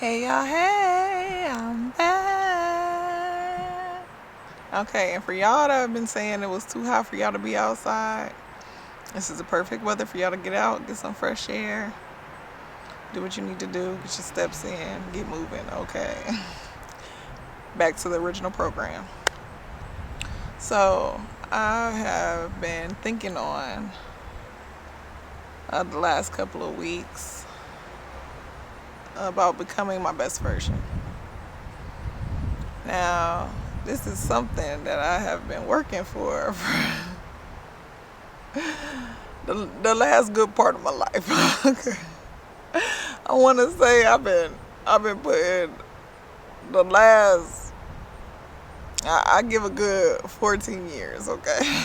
Hey y'all, hey, I'm back. Okay, and for y'all that have been saying it was too hot for y'all to be outside, this is the perfect weather for y'all to get out, get some fresh air, do what you need to do, get your steps in, get moving, okay? Back to the original program. So, I have been thinking on the last couple of weeks about becoming my best version. Now, this is something that I have been working for the last good part of my life. Okay. I want to say I've been putting the last I give a good 14 years, okay?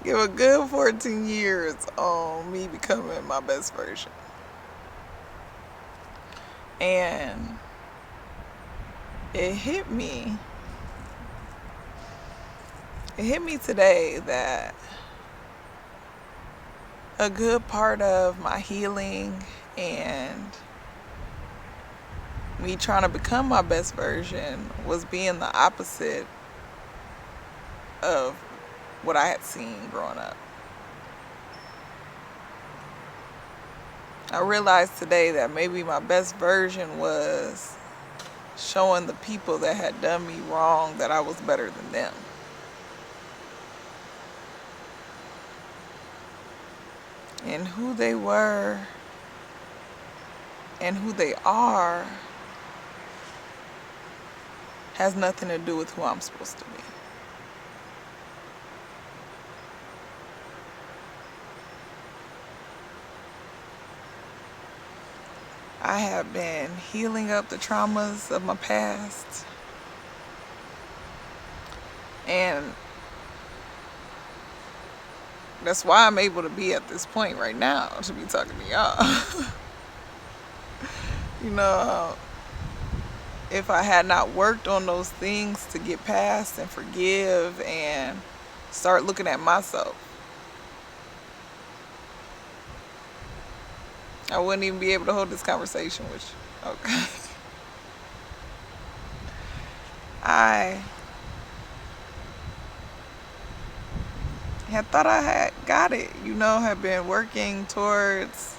Give a good 14 years on me becoming my best version. And it hit me today that a good part of my healing and me trying to become my best version was being the opposite of what I had seen growing up. I realized today that maybe my best version was showing the people that had done me wrong that I was better than them. And who they were and who they are has nothing to do with who I'm supposed to be. I have been healing up the traumas of my past. And that's why I'm able to be at this point right now, to be talking to y'all. You know, if I had not worked on those things to get past and forgive and start looking at myself, I wouldn't even be able to hold this conversation with you. Okay. I had thought I had got it, had been working towards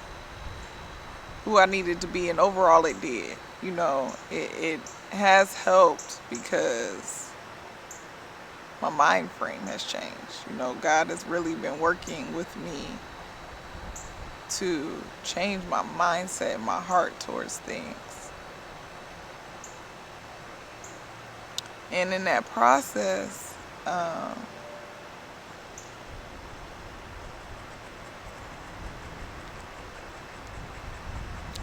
who I needed to be, and overall it did. It has helped because my mind frame has changed. God has really been working with me to change my mindset and my heart towards things. And in that process,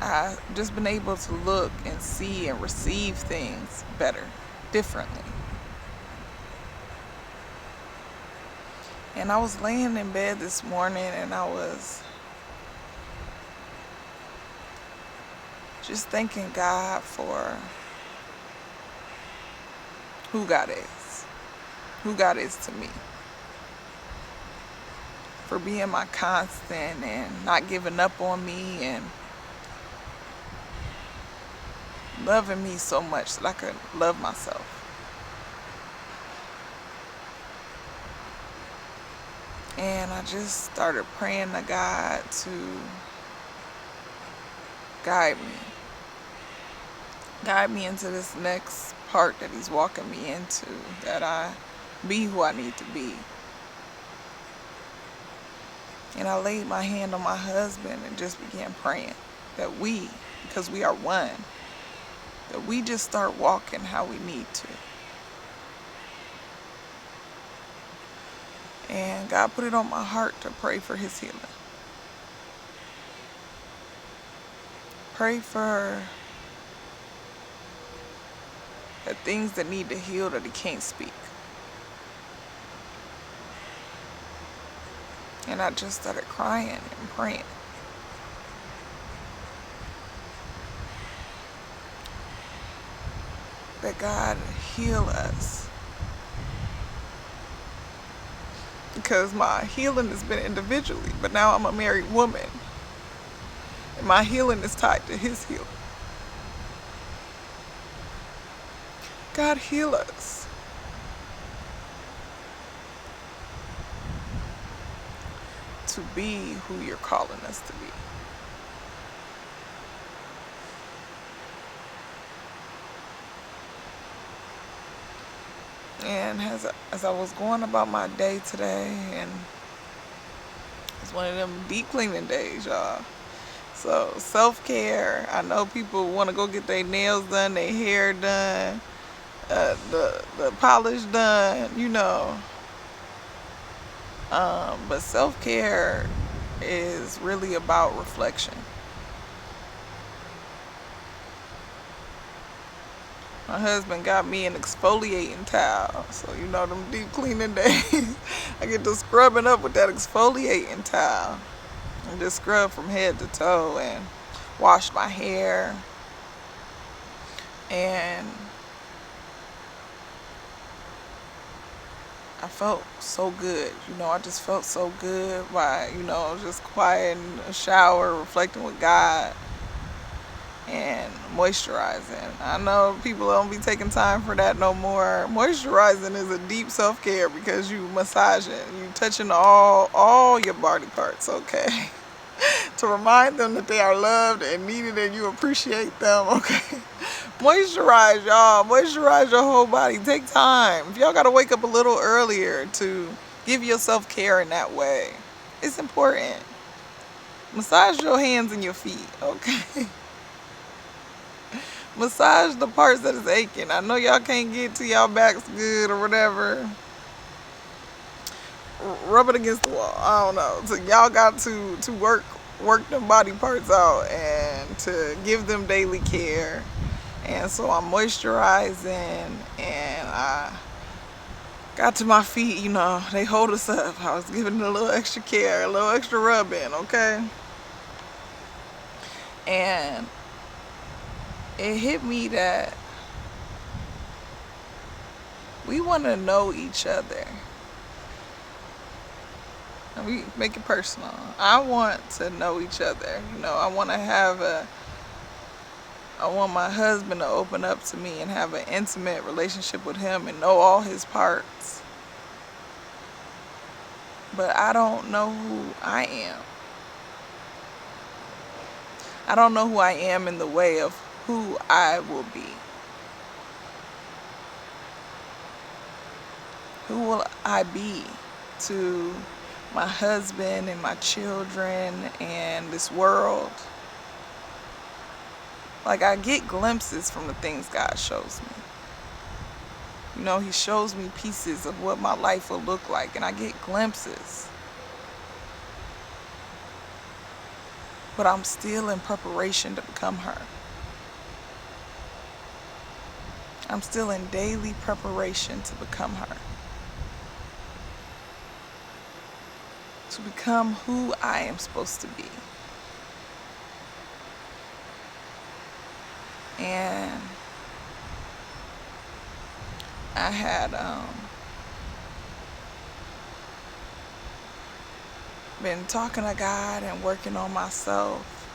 I've just been able to look and see and receive things better, differently. And I was laying in bed this morning and I was just thanking God for who God is to me, for being my constant and not giving up on me and loving me so much that I could love myself. And I just started praying to God to guide me into this next part that He's walking me into, that I be who I need to be. And I laid my hand on my husband and just began praying that because we are one, that we just start walking how we need to. And God put it on my heart to pray for his healing. Pray for the things that need to heal that he can't speak. And I just started crying and praying. That God heal us. Because my healing has been individually, but now I'm a married woman. And my healing is tied to his healing. God, heal us to be who you're calling us to be. And as I was going about my day today, and it's one of them deep cleaning days, y'all. So self-care, I know people want to go get their nails done, their hair done, the polish done, but self-care is really about reflection. My husband got me an exfoliating towel, so them deep cleaning days, I get to scrubbing up with that exfoliating towel and just scrub from head to toe and wash my hair. And I felt so good. I just felt so good by, just quiet in a shower, reflecting with God and moisturizing. I know people don't be taking time for that no more. Moisturizing is a deep self-care because you massaging, you touching all your body parts, okay? To remind them that they are loved and needed and you appreciate them, okay? Moisturize, y'all. Moisturize your whole body. Take time. If y'all gotta wake up a little earlier to give yourself care in that way, it's important. Massage your hands and your feet, okay? Massage the parts that is aching. I know y'all can't get to y'all backs good or whatever. Rub it against the wall. I don't know. So y'all got to work them body parts out and to give them daily care. And so I'm moisturizing, and I got to my feet, they hold us up. I was giving it a little extra care, a little extra rubbing, okay? And it hit me that we want to know each other. And we make it personal. I want to know each other. I want my husband to open up to me and have an intimate relationship with him and know all his parts. But I don't know who I am. I don't know who I am in the way of who I will be. Who will I be to my husband and my children and this world? Like, I get glimpses from the things God shows me. He shows me pieces of what my life will look like, and I get glimpses. But I'm still in preparation to become her. I'm still in daily preparation to become her. To become who I am supposed to be. And I had been talking to God and working on myself.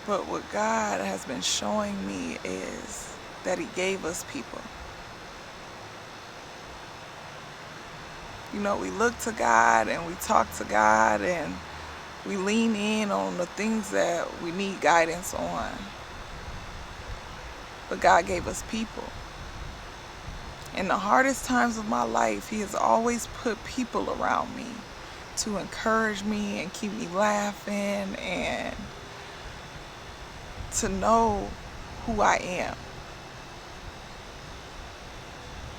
But what God has been showing me is that He gave us people. We look to God and we talk to God and we lean in on the things that we need guidance on. But God gave us people. In the hardest times of my life, He has always put people around me to encourage me and keep me laughing and to know who I am.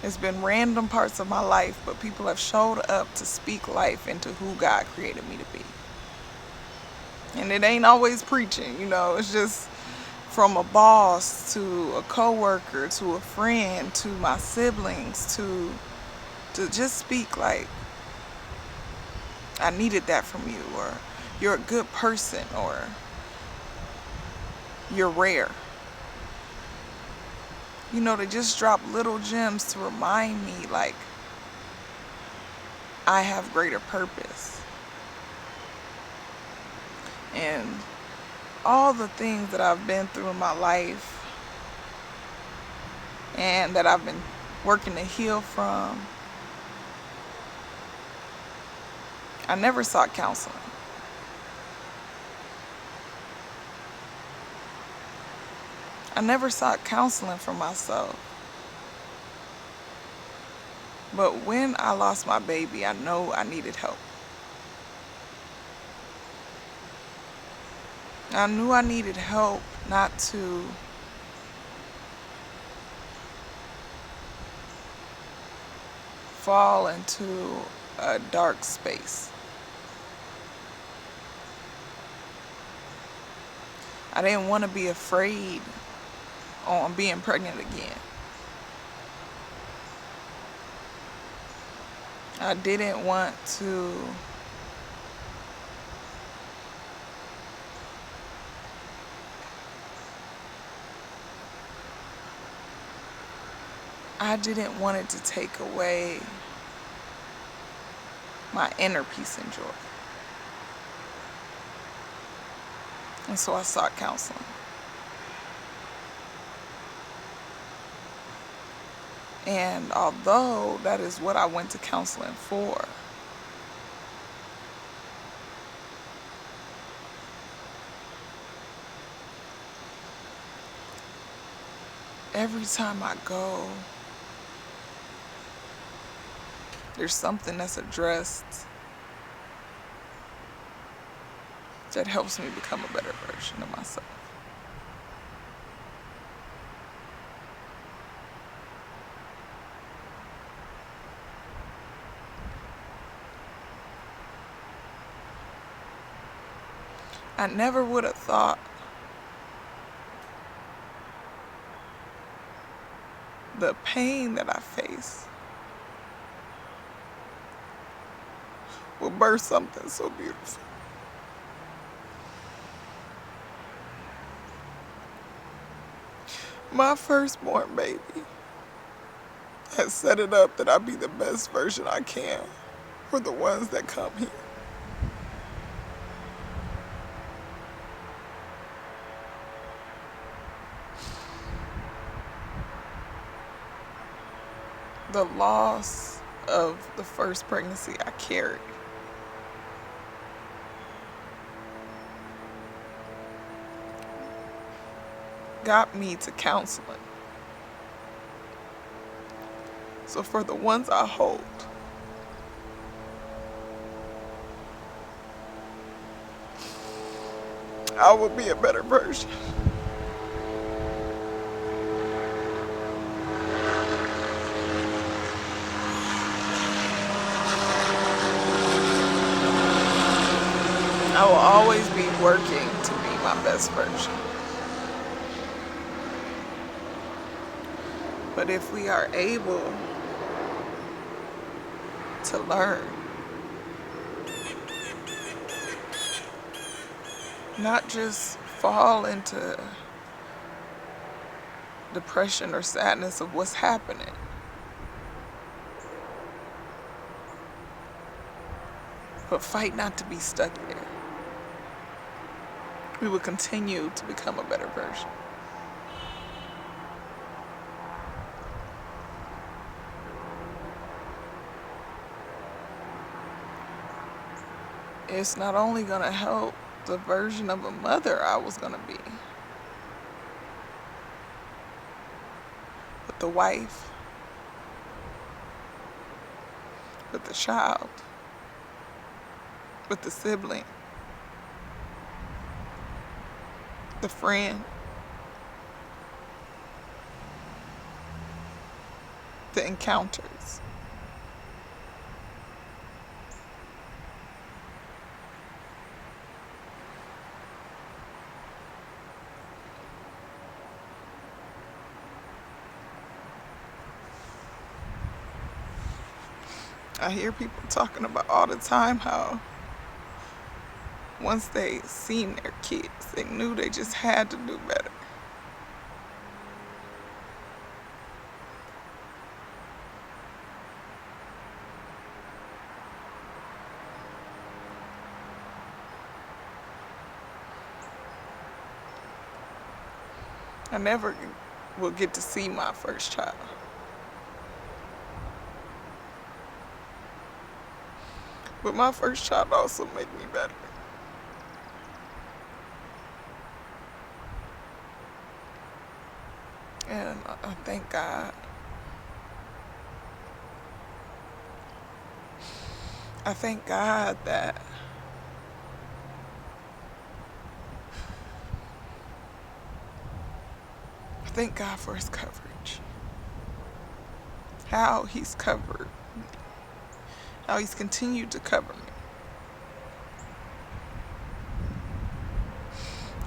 It's been random parts of my life, but people have showed up to speak life into who God created me to be. And it ain't always preaching, it's just from a boss to a coworker to a friend to my siblings to just speak like, I needed that from you, or you're a good person, or you're rare. They just drop little gems to remind me, like, I have greater purpose. And all the things that I've been through in my life and that I've been working to heal from, I never sought counseling. I never sought counseling for myself. But when I lost my baby, I know I needed help. I knew I needed help not to fall into a dark space. I didn't want to be afraid on being pregnant again. I didn't want to it to take away my inner peace and joy. And so I sought counseling. And although that is what I went to counseling for, every time I go, there's something that's addressed that helps me become a better version of myself. I never would have thought the pain that I face will birth something so beautiful. My firstborn baby has set it up that I be the best version I can for the ones that come here. The loss of the first pregnancy I carried got me to counseling. So for the ones I hold, I will be a better version. I will always be working to be my best version. But if we are able to learn, not just fall into depression or sadness of what's happening, but fight not to be stuck there, we will continue to become a better version. It's not only going to help the version of a mother I was going to be, but the wife, but the child, but the sibling, the friend, the encounters. I hear people talking about all the time how once they seen their kids, they knew they just had to do better. I never will get to see my first child. But my first child also made me better. And I thank God. I thank God that I thank God for his coverage. How he's covered. How he's continued to cover me.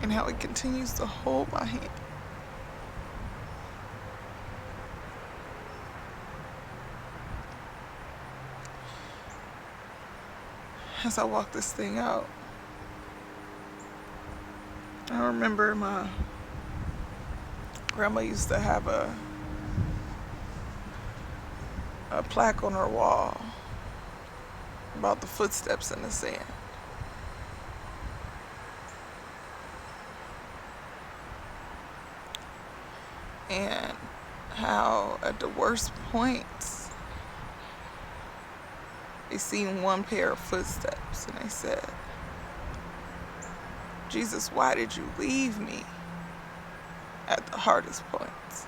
And how he continues to hold my hand. As I walk this thing out, I remember my grandma used to have a plaque on her wall about the footsteps in the sand. And how at the worst points, they seen one pair of footsteps and they said, Jesus, why did you leave me at the hardest points?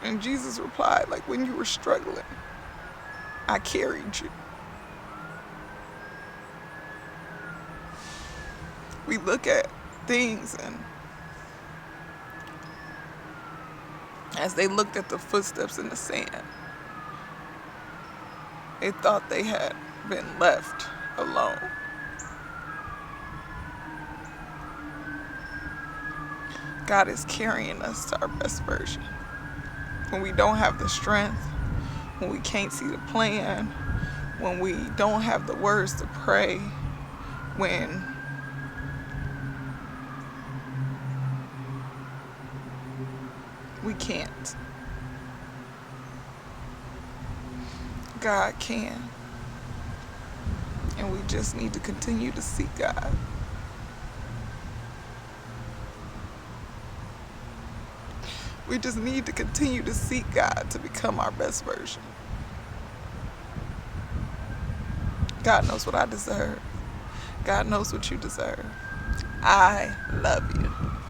And Jesus replied, like, when you were struggling, I carried you. We look at things, and as they looked at the footsteps in the sand, they thought they had been left alone. God is carrying us to our best version. When we don't have the strength, when we can't see the plan, when we don't have the words to pray, when we can't. God can. And we just need to continue to seek God. We just need to continue to seek God to become our best version. God knows what I deserve. God knows what you deserve. I love you.